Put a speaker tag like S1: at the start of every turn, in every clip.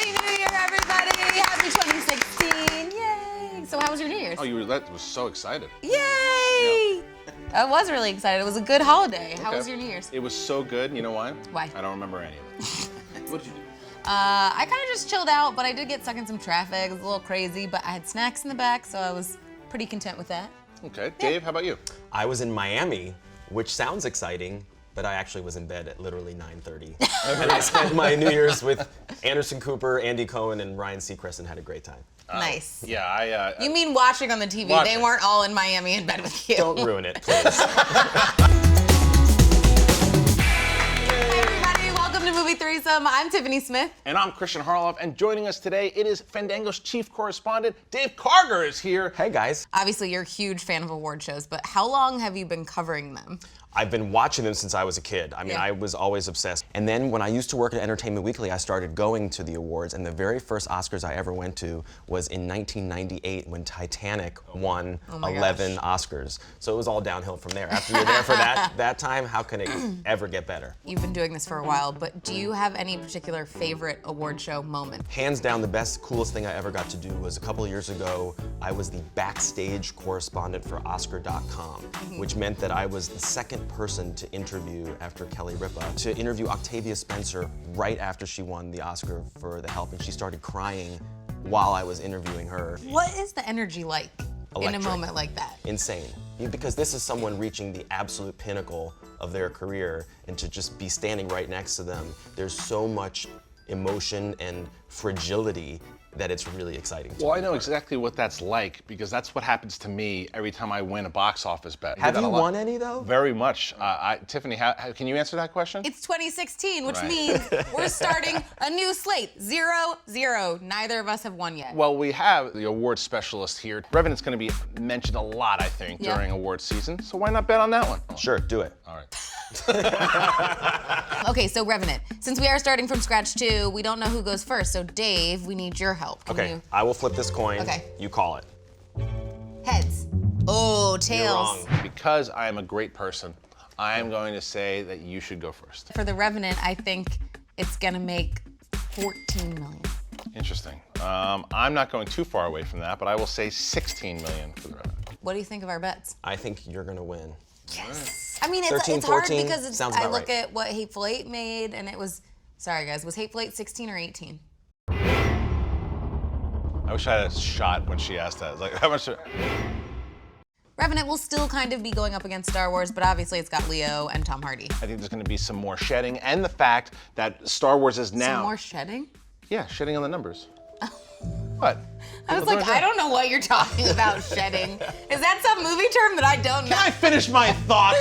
S1: Happy New Year, everybody! Happy 2016! Yay! So how was your New Year's?
S2: Oh, that was so excited.
S1: Yay! I was really excited. It was a good holiday. How was your New Year's?
S2: It was so good. You know why?
S1: Why?
S2: I don't remember any of it. What did you do?
S1: I kind of just chilled out, but I did get stuck in some traffic. It was a little crazy, but I had snacks in the back, so I was pretty content with that.
S2: Okay. Dave, how about you?
S3: I was in Miami, which sounds exciting, but I actually was in bed at literally 9:30. And I spent my New Year's with Anderson Cooper, Andy Cohen, and Ryan Seacrest and had a great time.
S1: Nice.
S2: Yeah,
S1: You mean watching on the TV?
S2: Watching.
S1: They weren't all in Miami in bed with you.
S3: Don't ruin it, please.
S1: Hey everybody, welcome to Movie Threesome. I'm Tiffany Smith.
S2: And I'm Christian Harloff, and joining us today, it is Fandango's chief correspondent, Dave Karger is here.
S3: Hey guys.
S1: Obviously, you're a huge fan of award shows, but how long have you been covering them?
S3: I've been watching them since I was a kid. I mean,
S1: Yeah.
S3: I was always obsessed. And then when I used to work at Entertainment Weekly, I started going to the awards, and the very first Oscars I ever went to was in 1998 when Titanic won
S1: my
S3: 11 Oscars. So it was all downhill from there. After you're there for that time, how can it ever get better?
S1: You've been doing this for a while, but do you have any particular favorite award show moment?
S3: Hands down, the best, coolest thing I ever got to do was a couple of years ago, I was the backstage correspondent for Oscar.com, which meant that I was the second person to interview after Kelly Ripa, to interview Octavia Spencer right after she won the Oscar for The Help, and she started crying while I was interviewing her.
S1: What is the energy like in a
S3: Electric.
S1: moment like that?
S3: Insane. Because this is someone reaching the absolute pinnacle of their career, and to just be standing right next to them, there's so much emotion and fragility that it's really exciting to
S2: Well,
S3: me.
S2: I know exactly what that's like, because that's what happens to me every time I win a box office bet. I do
S3: Have
S2: that
S3: you
S2: a lot.
S3: won any though?
S2: Very much. Tiffany, can you answer that question?
S1: It's 2016, which
S2: Right.
S1: means we're starting a new slate. 0-0. Neither of us have won yet.
S2: Well, we have the award specialist here. Revenant's going to be mentioned a lot, I think,
S1: Yeah.
S2: during award season, so why not bet on that one?
S3: Sure, do it.
S2: All right.
S1: Okay, so Revenant, since we are starting from scratch too, we don't know who goes first. So Dave, we need your help. Can
S3: Okay,
S1: you?
S3: I will flip this coin.
S1: Okay.
S3: You call it.
S1: Heads. Oh,
S3: You're
S1: tails.
S3: wrong.
S2: Because I am a great person, I am going to say that you should go first.
S1: For the Revenant, I think it's gonna make 14 million.
S2: Interesting. I'm not going too far away from that, but I will say 16 million for the Revenant.
S1: What do you think of our bets?
S3: I think you're gonna win.
S1: Yes. I mean, it's
S3: 13,
S1: hard
S3: 14,
S1: because it's,
S3: sounds
S1: I
S3: about
S1: look
S3: right.
S1: at what Hateful Eight made, and it was, sorry guys, was Hateful Eight 16 or 18?
S2: I wish I had a shot when she asked that. It's like, how much?
S1: Revenant will still kind of be going up against Star Wars, but obviously it's got Leo and Tom Hardy.
S2: I think there's going to be some more shedding, and the fact that Star Wars is now.
S1: Some more shedding?
S2: Yeah, shedding on the numbers. What?
S1: I was like, I don't know what you're talking about, shedding. Is that some movie term that I don't know?
S2: Can I finish my thought?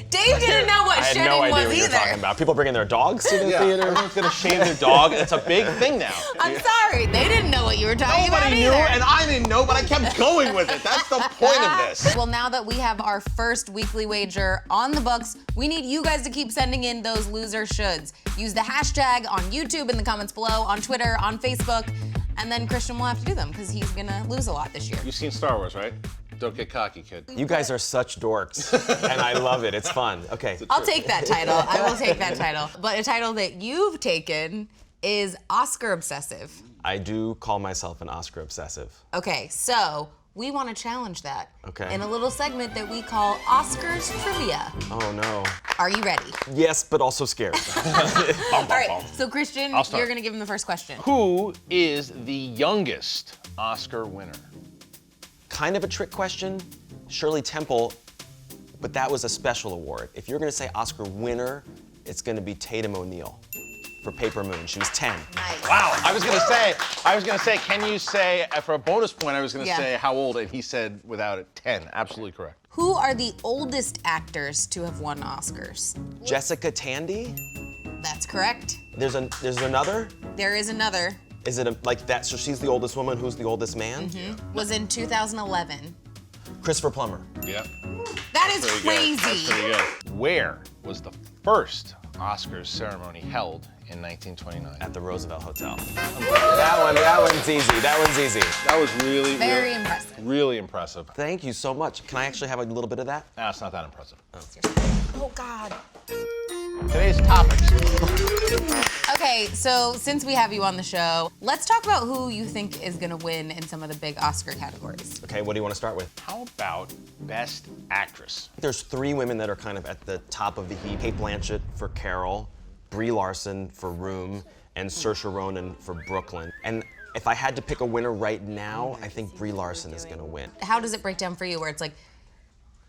S1: Dave didn't know what
S3: I had
S1: shedding
S3: no idea
S1: was
S3: what you're
S1: either.
S3: talking about. People bringing their dogs to the
S2: Yeah,
S3: theater.
S2: everyone's going to shave their dog. It's a big thing now.
S1: I'm sorry, they didn't know what you were talking about
S2: Nobody knew,
S1: either.
S2: and I didn't know, but I kept going with it. That's the point of this.
S1: Well, now that we have our first weekly wager on the books, we need you guys to keep sending in those loser shoulds. Use the hashtag on YouTube in the comments below, on Twitter, on Facebook, and then Christian will have to do them because he's gonna lose a lot this year.
S2: You've seen Star Wars, right? Don't get cocky, kid.
S3: You guys are such dorks, and I love it. It's fun. Okay.
S1: I'll take that title. I will take that title. But a title that you've taken is Oscar Obsessive.
S3: I do call myself an Oscar obsessive.
S1: Okay, so we want to challenge that
S3: Okay.
S1: in a little segment that we call Oscars Trivia.
S3: Oh no.
S1: Are you ready?
S3: Yes, but also scared.
S1: All right, so Christian,
S2: I'll start.
S1: you're gonna give him the first question.
S2: Who is the youngest Oscar winner?
S3: Kind of a trick question. Shirley Temple, but that was a special award. If you're gonna say Oscar winner, it's gonna be Tatum O'Neal for Paper Moon. She was 10.
S1: Nice.
S2: Wow, I was gonna say, can you say, for a bonus point, I was gonna
S1: Yeah.
S2: say how old, and he said without it, 10. Absolutely correct.
S1: Who are the oldest actors to have won Oscars?
S3: Jessica Tandy?
S1: That's correct.
S3: There's another?
S1: There is another.
S3: Is it like that? So she's the oldest woman. Who's the oldest man?
S1: Was in 2011.
S3: Christopher Plummer.
S2: Yep.
S1: That is
S2: Pretty
S1: crazy.
S2: good. That's pretty good. Where was the first Oscars ceremony held in 1929?
S3: At the Roosevelt Hotel. That one's easy. That one's easy.
S2: That was really,
S1: Very impressive.
S2: really impressive.
S3: Thank you so much. Can I actually have a little bit of that?
S2: No, it's not that impressive.
S1: Oh God.
S2: Today's topics.
S1: Okay, so since we have you on the show, let's talk about who you think is gonna win in some of the big Oscar categories.
S3: Okay, what do you want to start with?
S2: How about Best Actress?
S3: There's 3 women that are kind of at the top of the heap. Kate Blanchett for Carol, Brie Larson for Room, and Saoirse Ronan for Brooklyn. And if I had to pick a winner right now, I think Brie Larson is gonna win.
S1: How does it break down for you where it's like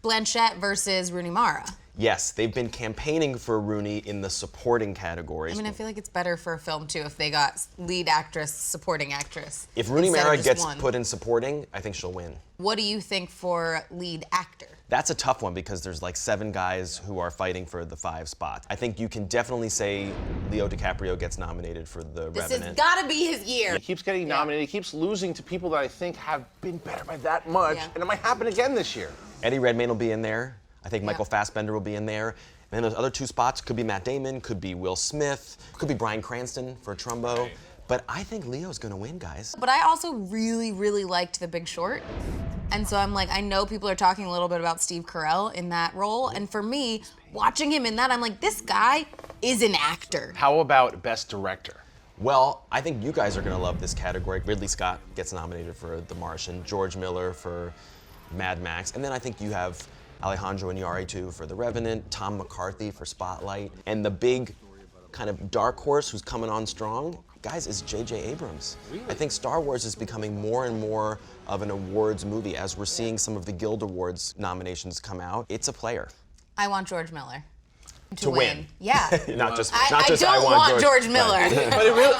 S1: Blanchett versus Rooney Mara?
S3: Yes, they've been campaigning for Rooney in the supporting categories.
S1: I mean, I feel like it's better for a film too if they got lead actress, supporting actress.
S3: If Rooney
S1: instead of
S3: Mara
S1: just
S3: gets
S1: one.
S3: put in supporting, I think she'll win.
S1: What do you think for lead actor?
S3: That's a tough one because there's like 7 guys who are fighting for the 5 spots. I think you can definitely say Leo DiCaprio gets nominated for The
S1: This
S3: Revenant.
S1: has gotta be his year.
S2: He keeps getting nominated. He keeps losing to people that I think have been better by that much.
S1: Yeah.
S2: And it might happen again this year.
S3: Eddie Redmayne will be in there. I think Michael
S1: Yeah.
S3: Fassbender will be in there. And then those other 2 spots could be Matt Damon, could be Will Smith, could be Bryan Cranston for Trumbo.
S2: Right.
S3: But I think Leo's gonna win, guys.
S1: But I also really, really liked The Big Short. And so I'm like, I know people are talking a little bit about Steve Carell in that role. And for me, watching him in that, I'm like, this guy is an actor.
S2: How about Best Director?
S3: Well, I think you guys are gonna love this category. Ridley Scott gets nominated for The Martian, George Miller for Mad Max, and then I think you have Alejandro Iñárritu for The Revenant, Tom McCarthy for Spotlight, and the big kind of dark horse who's coming on strong, guys, is J.J. Abrams.
S2: Really?
S3: I think Star Wars is becoming more and more of an awards movie as we're seeing some of the Guild Awards nominations come out. It's a player.
S1: I want George Miller
S3: To win.
S1: Yeah.
S3: Not just
S1: I don't want George Miller.
S2: But it really,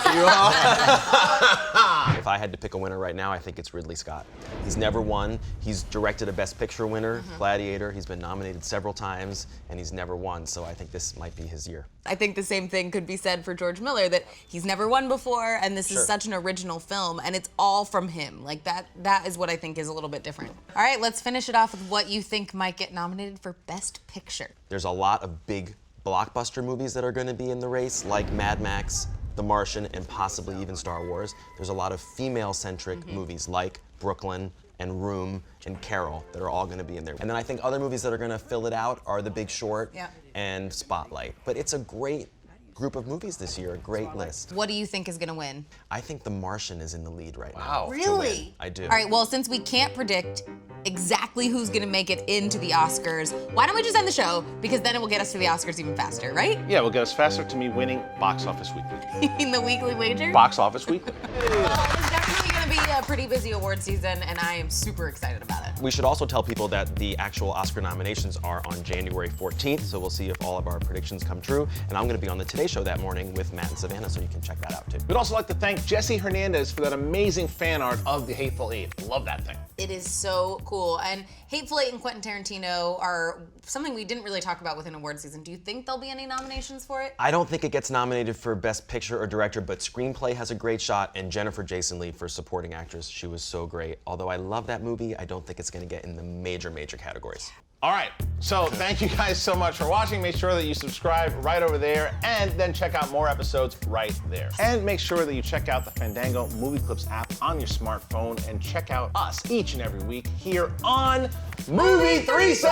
S3: If I had to pick a winner right now, I think it's Ridley Scott. He's never won. He's directed a Best Picture winner, Gladiator. He's been nominated several times, and he's never won. So I think this might be his year.
S1: I think the same thing could be said for George Miller, that he's never won before, and this
S3: Sure.
S1: is such an original film, and it's all from him. Like that is what I think is a little bit different. All right, let's finish it off with what you think might get nominated for Best Picture.
S3: There's a lot of big blockbuster movies that are going to be in the race, like Mad Max, The Martian, and possibly even Star Wars. There's a lot of female-centric movies like Brooklyn and Room and Carol that are all going to be in there. And then I think other movies that are going to fill it out are The Big Short
S1: Yeah.
S3: and Spotlight. But it's a great group of movies this year, a great list.
S1: What do you think is gonna win?
S3: I think The Martian is in the lead right now.
S2: Wow.
S3: to
S1: Really?
S3: win. I do.
S1: All right, well, since we can't predict exactly who's gonna make it into the Oscars, why don't we just end the show? Because then it will get us to the Oscars even faster, right?
S2: yeah, will get us faster to me winning Box Office Weekly.
S1: In the weekly wager?
S2: Box Office Weekly.
S1: Well, it's definitely gonna be a pretty busy award season, and I am super excited about it.
S3: We should also tell people that the actual Oscar nominations are on January 14th, so we'll see if all of our predictions come true. And I'm going to be on the Today Show that morning with Matt and Savannah, so you can check that out too.
S2: We'd also like to thank Jesse Hernandez for that amazing fan art of The Hateful Eight. Love that thing.
S1: It is so cool. And Hateful Eight and Quentin Tarantino are something we didn't really talk about within award season. Do you think there'll be any nominations for it?
S3: I don't think it gets nominated for Best Picture or Director, but Screenplay has a great shot, and Jennifer Jason Leigh for Supporting Actress. She was so great. Although I love that movie, I don't think it's going to get in the major categories.
S2: All right, so thank you guys so much for watching. Make sure that you subscribe right over there and then check out more episodes right there. And make sure that you check out the Fandango Movie Clips app on your smartphone and check out us each and every week here on Movie Threesome!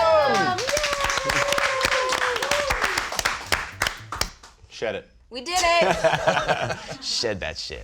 S2: Shed it.
S1: We did it!
S3: Shed that shit.